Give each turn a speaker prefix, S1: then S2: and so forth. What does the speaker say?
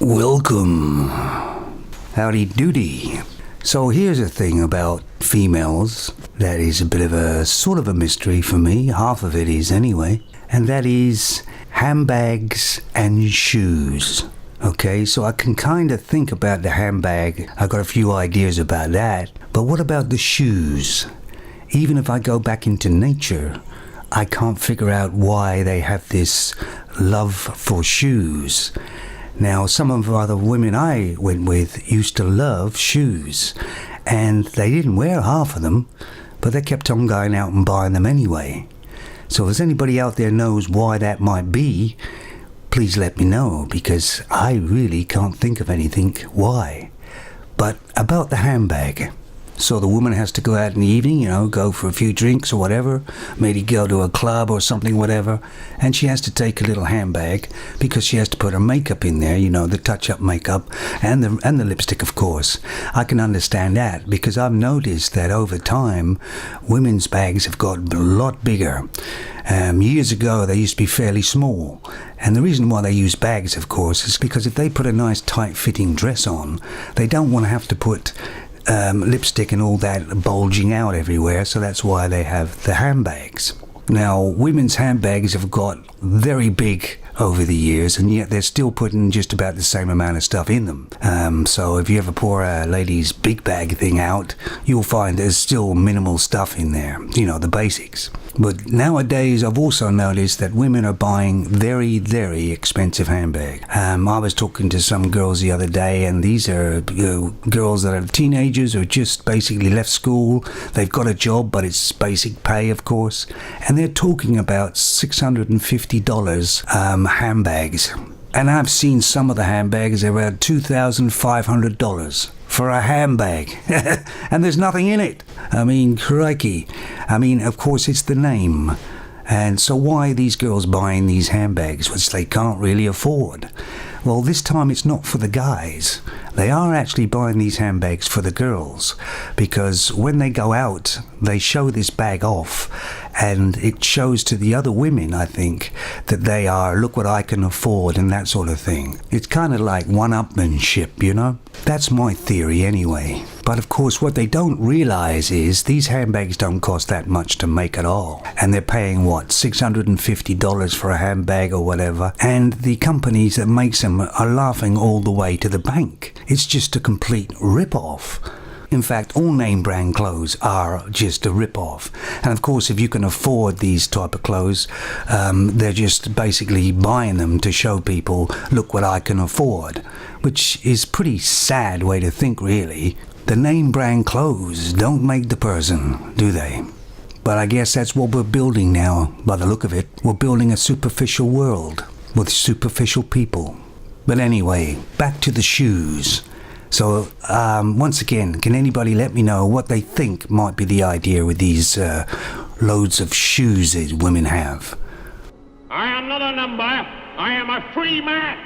S1: Welcome. Howdy doody. So here's a thing about females that is a bit of a sort of a mystery for me. Half of it is anyway. And that is handbags and shoes. Okay, so I can kind of think about the handbag. I got a few ideas about that. But what about the shoes? Even if I go back into nature, I can't figure out why they have this love for shoes. Now, some of the other women I went with used to love shoes, and they didn't wear half of them, but they kept on going out and buying them anyway. So if anybody out there knows why that might be, please let me know, because I really can't think of anything why. But about the handbag. So the woman has to go out in the evening, go for a few drinks or whatever, maybe go to a club or something, whatever, and she has to take a little handbag because she has to put her makeup in there, the touch-up makeup and the lipstick, of course. I can understand that because I've noticed that over time, women's bags have got a lot bigger. Years ago, they used to be fairly small. And the reason why they use bags, of course, is because if they put a nice tight-fitting dress on, they don't want to have to put lipstick and all that bulging out everywhere, so that's why they have the handbags. Now, women's handbags have got very big over the years, and yet they're still putting just about the same amount of stuff in them. So if you ever pour a lady's big bag thing out, you'll find there's still minimal stuff in there, the basics. But nowadays, I've also noticed that women are buying very, very expensive handbags. I was talking to some girls the other day, and these are girls that are teenagers or just basically left school. They've got a job, but it's basic pay, of course. And they're talking about $650 handbags. And I've seen some of the handbags around $2,500 for a handbag. And there's nothing in it. I mean, crikey. Of course, it's the name. And so why are these girls buying these handbags, which they can't really afford? Well, this time it's not for the guys. They are actually buying these handbags for the girls, because when they go out, they show this bag off, and it shows to the other women, I think, that they are, look what I can afford, and that sort of thing. It's kind of like one-upmanship, That's my theory anyway. But of course, what they don't realize is these handbags don't cost that much to make at all. And they're paying, $650 for a handbag or whatever. And the companies that makes them are laughing all the way to the bank. It's just a complete rip-off. In fact, all name brand clothes are just a rip-off. And of course, if you can afford these type of clothes, they're just basically buying them to show people, look what I can afford. Which is pretty sad way to think, really. The name brand clothes don't make the person, do they? But I guess that's what we're building now, by the look of it. We're building a superficial world with superficial people. But anyway, back to the shoes. So, once again, can anybody let me know what they think might be the idea with these loads of shoes that women have?
S2: I am not a number. I am a free man.